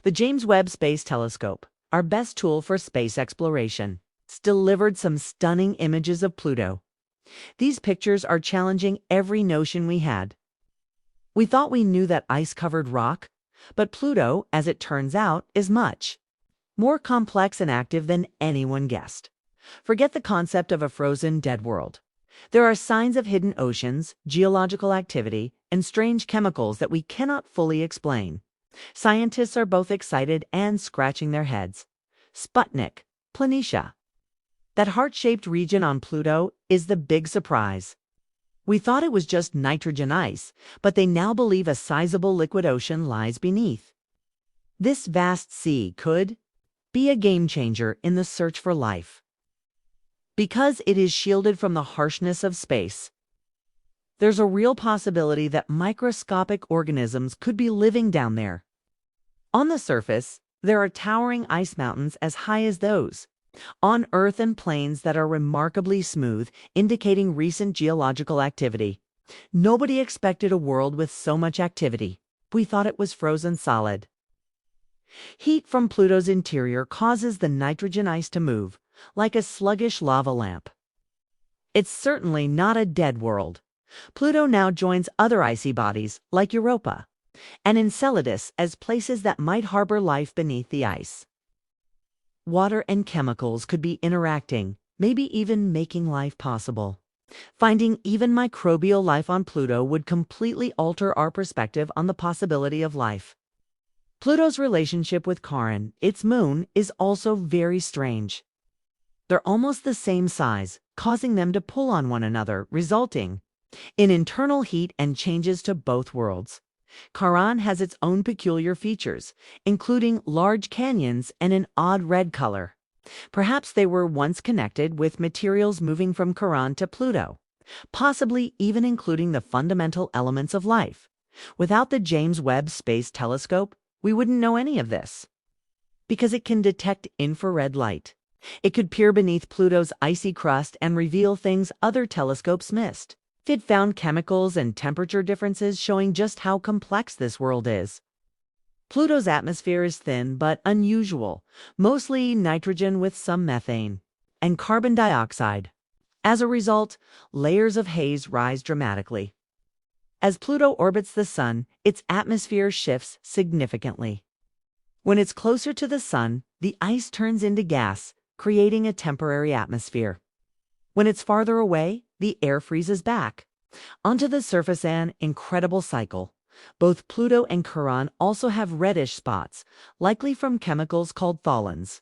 The James Webb Space Telescope, our best tool for space exploration, delivered some stunning images of Pluto. These pictures are challenging every notion we had. We thought we knew that ice-covered rock, but Pluto, as it turns out, is much more complex and active than anyone guessed. Forget the concept of a frozen, dead world. There are signs of hidden oceans, geological activity, and strange chemicals that we cannot fully explain. Scientists are both excited and scratching their heads. Sputnik, Planitia. That heart-shaped region on Pluto is the big surprise. We thought it was just nitrogen ice, but they now believe a sizable liquid ocean lies beneath. This vast sea could be a game-changer in the search for life. Because it is shielded from the harshness of space, there's a real possibility that microscopic organisms could be living down there. On the surface, there are towering ice mountains as high as those. On Earth and plains that are remarkably smooth, indicating recent geological activity. Nobody expected a world with so much activity. We thought it was frozen solid. Heat from Pluto's interior causes the nitrogen ice to move, like a sluggish lava lamp. It's certainly not a dead world. Pluto now joins other icy bodies, like Europa and Enceladus, as places that might harbor life beneath the ice. Water and chemicals could be interacting, maybe even making life possible. Finding even microbial life on Pluto would completely alter our perspective on the possibility of life. Pluto's relationship with Charon, its moon, is also very strange. They're almost the same size, causing them to pull on one another, resulting in internal heat and changes to both worlds. Charon has its own peculiar features, including large canyons and an odd red color. Perhaps they were once connected with materials moving from Charon to Pluto, possibly even including the fundamental elements of life. Without the James Webb Space Telescope, we wouldn't know any of this. Because it can detect infrared light, it could peer beneath Pluto's icy crust and reveal things other telescopes missed. It found chemicals and temperature differences showing just how complex this world is. Pluto's atmosphere is thin but unusual, mostly nitrogen with some methane and carbon dioxide. As a result, layers of haze rise dramatically. As Pluto orbits the Sun, its atmosphere shifts significantly. When it's closer to the Sun, the ice turns into gas, creating a temporary atmosphere. When it's farther away, the air freezes back. Onto the surface, an incredible cycle. Both Pluto and Charon also have reddish spots, likely from chemicals called tholins.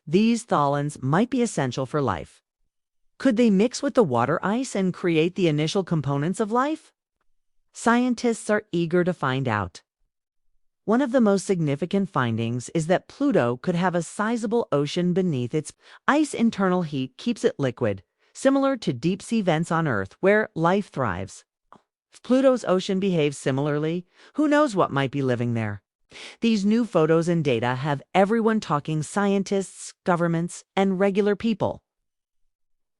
These tholins might be essential for life. Could they mix with the water ice and create the initial components of life? Scientists are eager to find out. One of the most significant findings is that Pluto could have a sizable ocean beneath its ice. Internal heat keeps it liquid, similar to deep-sea vents on Earth, where life thrives. If Pluto's ocean behaves similarly, who knows what might be living there? These new photos and data have everyone talking: scientists, governments, and regular people.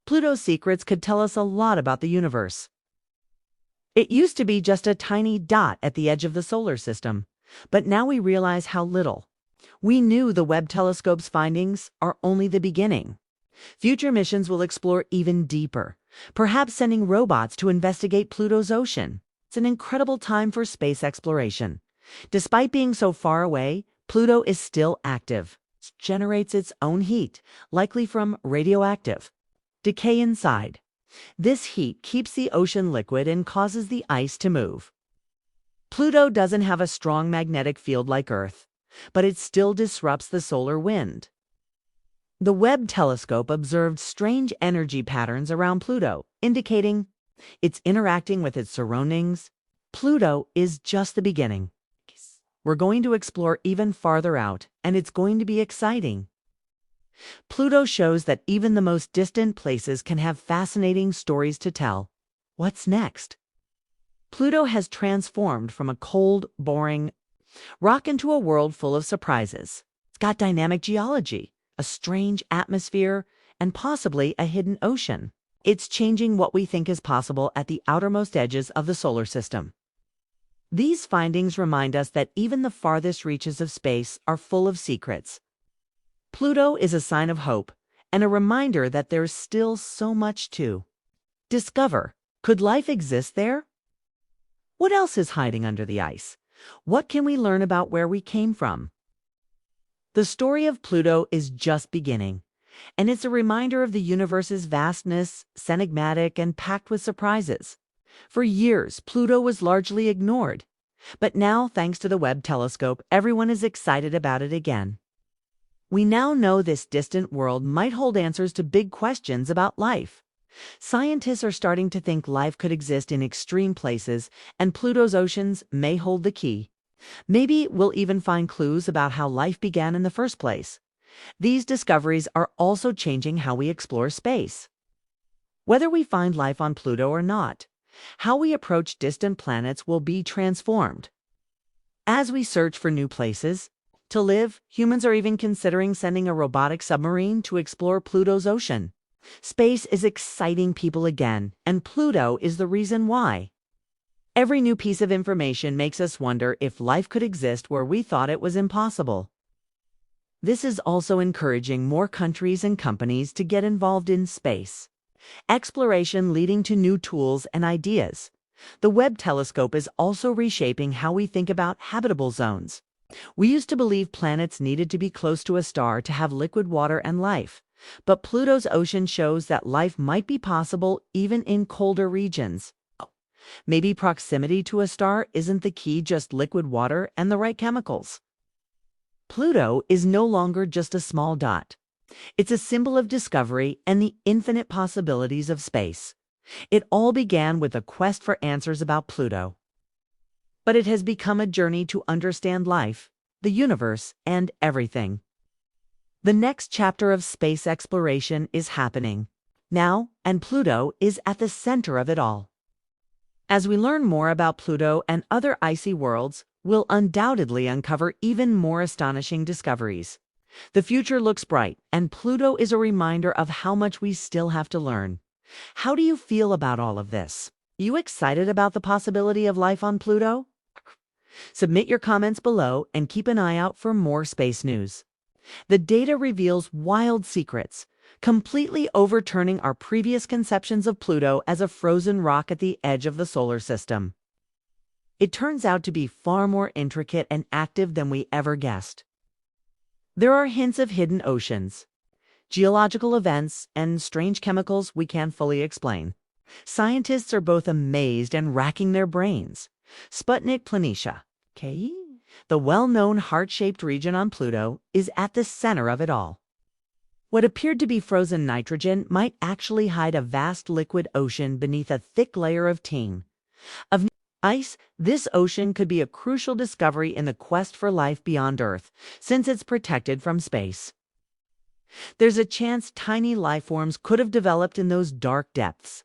Pluto's secrets could tell us a lot about the universe. It used to be just a tiny dot at the edge of the solar system, but now we realize how little. We knew the Webb telescope's findings are only the beginning. Future missions will explore even deeper, perhaps sending robots to investigate Pluto's ocean. It's an incredible time for space exploration. Despite being so far away, Pluto is still active. It generates its own heat, likely from radioactive decay inside. This heat keeps the ocean liquid and causes the ice to move. Pluto doesn't have a strong magnetic field like Earth, but it still disrupts the solar wind. The Webb telescope observed strange energy patterns around Pluto, indicating it's interacting with its surroundings. Pluto is just the beginning. We're going to explore even farther out, and it's going to be exciting. Pluto shows that even the most distant places can have fascinating stories to tell. What's next? Pluto has transformed from a cold, boring rock into a world full of surprises. It's got dynamic geology, a strange atmosphere, and possibly a hidden ocean. It's changing what we think is possible at the outermost edges of the solar system. These findings remind us that even the farthest reaches of space are full of secrets. Pluto is a sign of hope and a reminder that there's still so much to discover. Could life exist there? What else is hiding under the ice? What can we learn about where we came from? The story of Pluto is just beginning, and it's a reminder of the universe's vastness, enigmatic, and packed with surprises. For years, Pluto was largely ignored, but now, thanks to the Webb telescope, everyone is excited about it again. We now know this distant world might hold answers to big questions about life. Scientists are starting to think life could exist in extreme places, and Pluto's oceans may hold the key. Maybe we'll even find clues about how life began in the first place. These discoveries are also changing how we explore space. Whether we find life on Pluto or not, how we approach distant planets will be transformed. As we search for new places to live, humans are even considering sending a robotic submarine to explore Pluto's ocean. Space is exciting people again, and Pluto is the reason why. Every new piece of information makes us wonder if life could exist where we thought it was impossible. This is also encouraging more countries and companies to get involved in space exploration, leading to new tools and ideas. The Webb telescope is also reshaping how we think about habitable zones. We used to believe planets needed to be close to a star to have liquid water and life, but Pluto's ocean shows that life might be possible even in colder regions. Maybe proximity to a star isn't the key, just liquid water and the right chemicals. Pluto is no longer just a small dot. It's a symbol of discovery and the infinite possibilities of space. It all began with a quest for answers about Pluto. But it has become a journey to understand life, the universe, and everything. The next chapter of space exploration is happening now, and Pluto is at the center of it all. As we learn more about Pluto and other icy worlds, we'll undoubtedly uncover even more astonishing discoveries. The future looks bright, and Pluto is a reminder of how much we still have to learn. How do you feel about all of this? Are you excited about the possibility of life on Pluto? Submit your comments below and keep an eye out for more space news. The data reveals wild secrets, completely overturning our previous conceptions of Pluto as a frozen rock at the edge of the solar system. It turns out to be far more intricate and active than we ever guessed. There are hints of hidden oceans, geological events, and strange chemicals we can't fully explain. Scientists are both amazed and racking their brains. Sputnik Planitia, the well-known heart-shaped region on Pluto, is at the center of it all. What appeared to be frozen nitrogen might actually hide a vast liquid ocean beneath a thick layer of ice. This ocean could be a crucial discovery in the quest for life beyond Earth, since it's protected from space. There's a chance tiny life forms could have developed in those dark depths.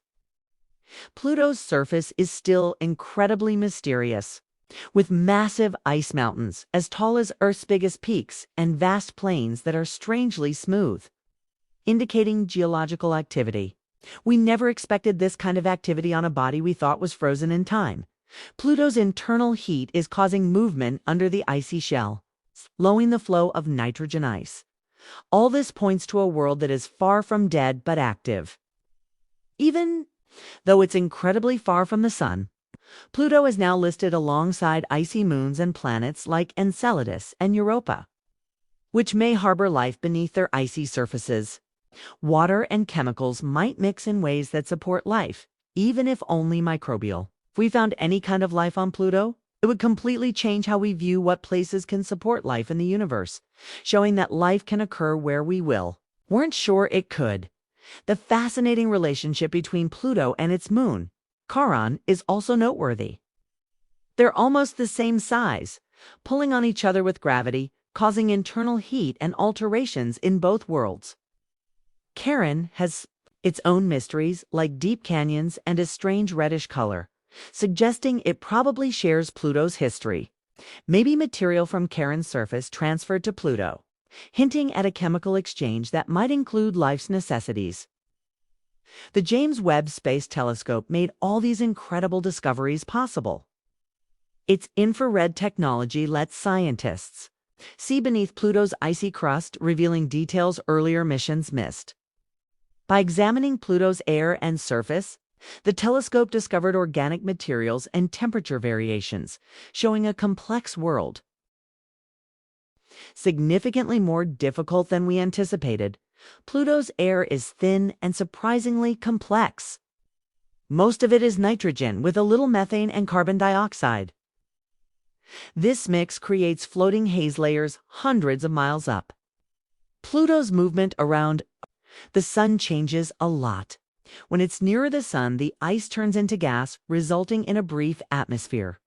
Pluto's surface is still incredibly mysterious, with massive ice mountains as tall as Earth's biggest peaks and vast plains that are strangely smooth, indicating geological activity. We never expected this kind of activity on a body we thought was frozen in time. Pluto's internal heat is causing movement under the icy shell, slowing the flow of nitrogen ice. All this points to a world that is far from dead but active. Even though it's incredibly far from the Sun, Pluto is now listed alongside icy moons and planets like Enceladus and Europa, which may harbor life beneath their icy surfaces. Water and chemicals might mix in ways that support life, even if only microbial. If we found any kind of life on Pluto, it would completely change how we view what places can support life in the universe, showing that life can occur where we weren't sure it could. The fascinating relationship between Pluto and its moon, Charon, is also noteworthy. They're almost the same size, pulling on each other with gravity, causing internal heat and alterations in both worlds. Charon has its own mysteries, like deep canyons and a strange reddish color, suggesting it probably shares Pluto's history. Maybe material from Charon's surface transferred to Pluto, hinting at a chemical exchange that might include life's necessities. The James Webb Space Telescope made all these incredible discoveries possible. Its infrared technology lets scientists see beneath Pluto's icy crust, revealing details earlier missions missed. By examining Pluto's air and surface, the telescope discovered organic materials and temperature variations, showing a complex world. Significantly more difficult than we anticipated, Pluto's air is thin and surprisingly complex. Most of it is nitrogen with a little methane and carbon dioxide. This mix creates floating haze layers hundreds of miles up. Pluto's movement around the sun changes a lot. When it's nearer the sun, the ice turns into gas, resulting in a brief atmosphere.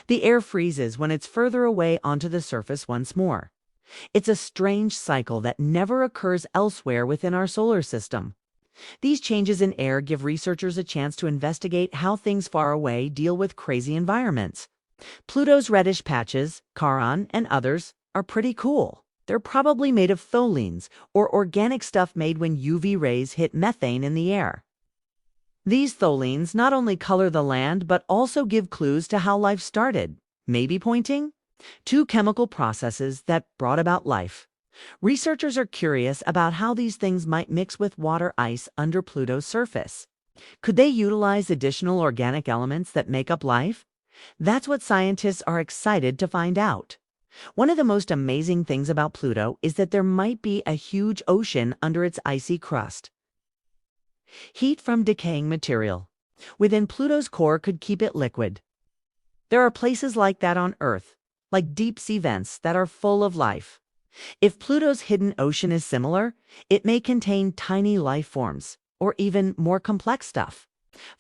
The air freezes when it's further away onto the surface once more. It's a strange cycle that never occurs elsewhere within our solar system. These changes in air give researchers a chance to investigate how things far away deal with crazy environments. Pluto's reddish patches, Charon, and others are pretty cool. They're probably made of tholins, or organic stuff made when UV rays hit methane in the air. These tholins not only color the land, but also give clues to how life started, maybe pointing to chemical processes that brought about life. Researchers are curious about how these things might mix with water ice under Pluto's surface. Could they utilize additional organic elements that make up life? That's what scientists are excited to find out. One of the most amazing things about Pluto is that there might be a huge ocean under its icy crust. Heat from decaying material within Pluto's core could keep it liquid. There are places like that on Earth, like deep-sea vents that are full of life. If Pluto's hidden ocean is similar, it may contain tiny life forms, or even more complex stuff.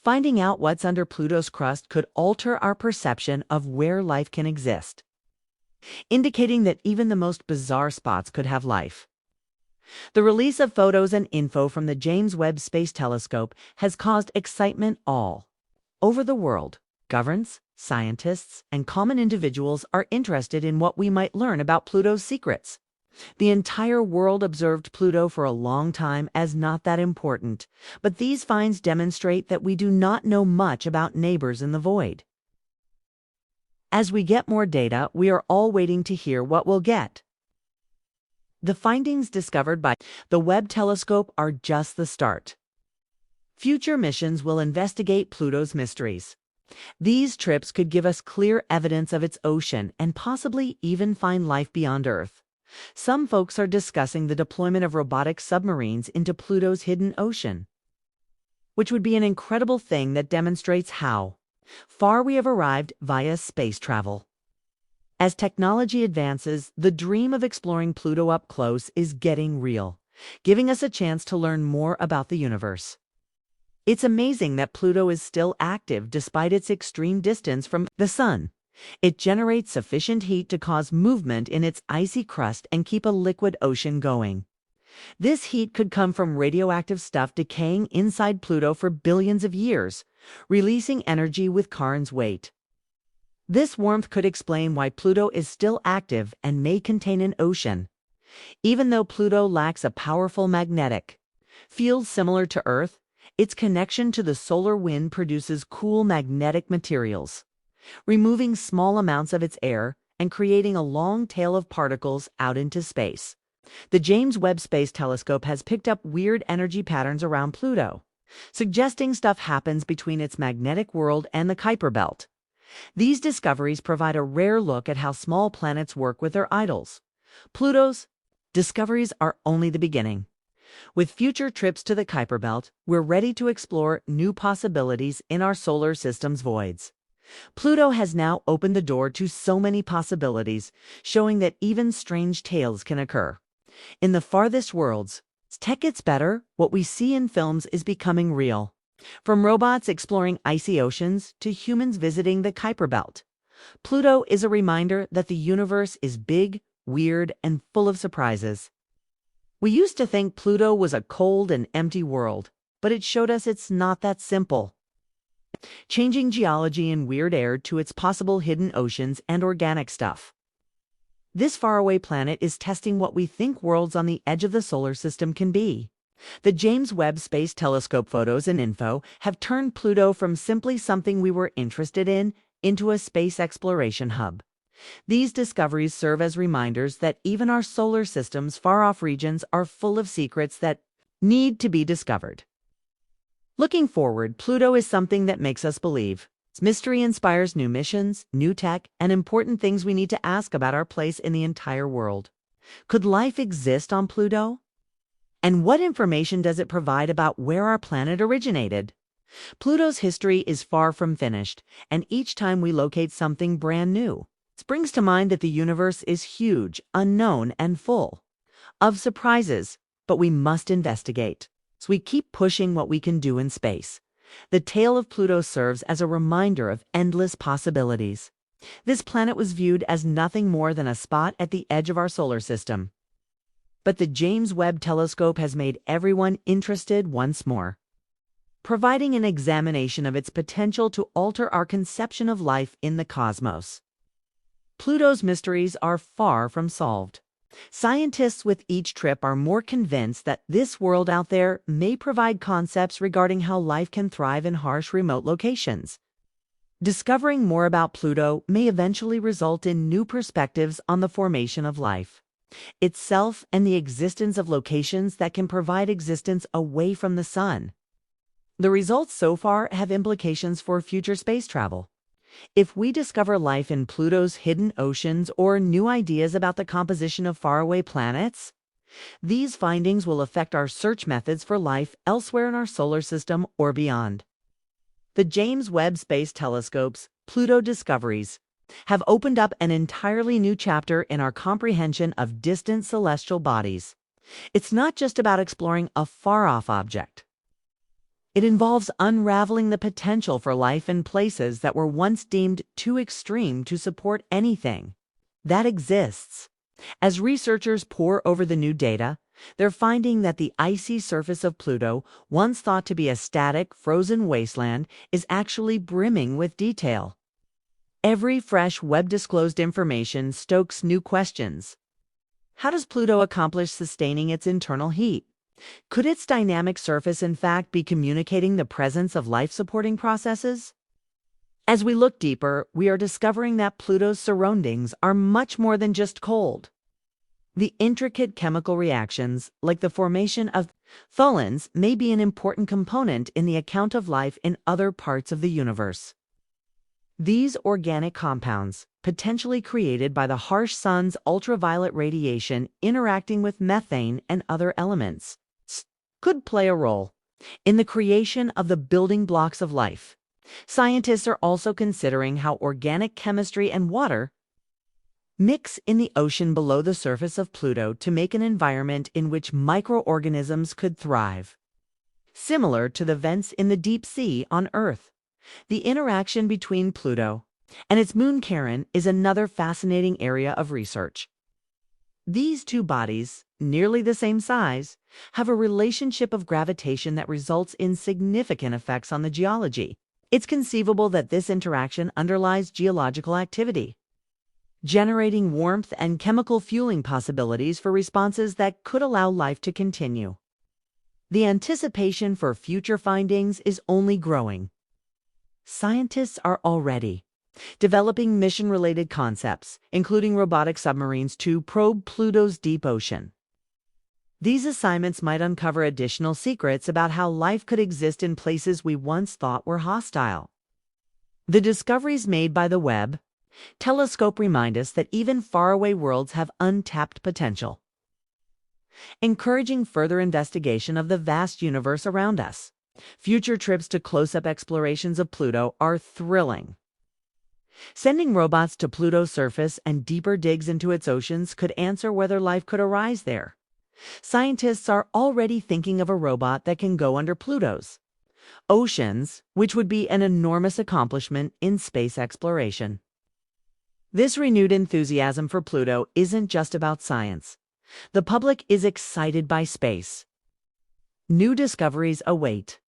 Finding out what's under Pluto's crust could alter our perception of where life can exist, indicating that even the most bizarre spots could have life. The release of photos and info from the James Webb Space Telescope has caused excitement all over the world. Governments, scientists, and common individuals are interested in what we might learn about Pluto's secrets. The entire world observed Pluto for a long time as not that important, but these finds demonstrate that we do not know much about neighbors in the void. As we get more data, we are all waiting to hear what we'll get. The findings discovered by the Webb telescope are just the start. Future missions will investigate Pluto's mysteries. These trips could give us clear evidence of its ocean and possibly even find life beyond Earth. Some folks are discussing the deployment of robotic submarines into Pluto's hidden ocean, which would be an incredible thing that demonstrates how far we have arrived via space travel. As technology advances, the dream of exploring Pluto up close is getting real, giving us a chance to learn more about the universe. It's amazing that Pluto is still active despite its extreme distance from the Sun. It generates sufficient heat to cause movement in its icy crust and keep a liquid ocean going. This heat could come from radioactive stuff decaying inside Pluto for billions of years, releasing energy with Charon's weight. This warmth could explain why Pluto is still active and may contain an ocean. Even though Pluto lacks a powerful magnetic field similar to Earth, its connection to the solar wind produces cool magnetic materials, removing small amounts of its air and creating a long tail of particles out into space. The James Webb Space Telescope has picked up weird energy patterns around Pluto, suggesting stuff happens between its magnetic world and the Kuiper Belt. These discoveries provide a rare look at how small planets work with their idols. Pluto's discoveries are only the beginning. With future trips to the Kuiper Belt, we're ready to explore new possibilities in our solar system's voids. Pluto has now opened the door to so many possibilities, showing that even strange tales can occur. In the farthest worlds, as tech gets better, what we see in films is becoming real. From robots exploring icy oceans to humans visiting the Kuiper Belt, Pluto is a reminder that the universe is big, weird, and full of surprises. We used to think Pluto was a cold and empty world, but it showed us it's not that simple. Changing geology and weird air to its possible hidden oceans and organic stuff. This faraway planet is testing what we think worlds on the edge of the solar system can be. The James Webb Space Telescope photos and info have turned Pluto from simply something we were interested in into a space exploration hub. These discoveries serve as reminders that even our solar system's far-off regions are full of secrets that need to be discovered. Looking forward, Pluto is something that makes us believe. Its mystery inspires new missions, new tech, and important things we need to ask about our place in the entire world. Could life exist on Pluto? And what information does it provide about where our planet originated? Pluto's history is far from finished, and each time we locate something brand new, it brings to mind that the universe is huge, unknown, and full of surprises, but we must investigate. So we keep pushing what we can do in space. The tail of Pluto serves as a reminder of endless possibilities. This planet was viewed as nothing more than a spot at the edge of our solar system. But the James Webb Telescope has made everyone interested once more, providing an examination of its potential to alter our conception of life in the cosmos. Pluto's mysteries are far from solved. Scientists with each trip are more convinced that this world out there may provide concepts regarding how life can thrive in harsh, remote locations. Discovering more about Pluto may eventually result in new perspectives on the formation of life itself and the existence of locations that can provide existence away from the sun. The results so far have implications for future space travel. If we discover life in Pluto's hidden oceans or new ideas about the composition of faraway planets, these findings will affect our search methods for life elsewhere in our solar system or beyond. The James Webb Space Telescope's Pluto discoveries have opened up an entirely new chapter in our comprehension of distant celestial bodies. It's not just about exploring a far-off object. It involves unraveling the potential for life in places that were once deemed too extreme to support anything that exists. As researchers pore over the new data, they're finding that the icy surface of Pluto, once thought to be a static, frozen wasteland, is actually brimming with detail. Every fresh Webb-disclosed information stokes new questions. How does Pluto accomplish sustaining its internal heat? Could its dynamic surface in fact be communicating the presence of life-supporting processes? As we look deeper, we are discovering that Pluto's surroundings are much more than just cold. The intricate chemical reactions, like the formation of tholins, may be an important component in the account of life in other parts of the universe. These organic compounds, potentially created by the harsh sun's ultraviolet radiation interacting with methane and other elements, could play a role in the creation of the building blocks of life. Scientists are also considering how organic chemistry and water mix in the ocean below the surface of Pluto to make an environment in which microorganisms could thrive, similar to the vents in the deep sea on Earth. The interaction between Pluto and its moon Charon is another fascinating area of research. These two bodies, nearly the same size, have a relationship of gravitation that results in significant effects on the geology. It's conceivable that this interaction underlies geological activity, generating warmth and chemical fueling possibilities for responses that could allow life to continue. The anticipation for future findings is only growing. Scientists are already developing mission-related concepts, including robotic submarines to probe Pluto's deep ocean. These assignments might uncover additional secrets about how life could exist in places we once thought were hostile. The discoveries made by the Webb Telescope remind us that even faraway worlds have untapped potential, encouraging further investigation of the vast universe around us. Future trips to close-up explorations of Pluto are thrilling. Sending robots to Pluto's surface and deeper digs into its oceans could answer whether life could arise there. Scientists are already thinking of a robot that can go under Pluto's oceans, which would be an enormous accomplishment in space exploration. This renewed enthusiasm for Pluto isn't just about science. The public is excited by space. New discoveries await.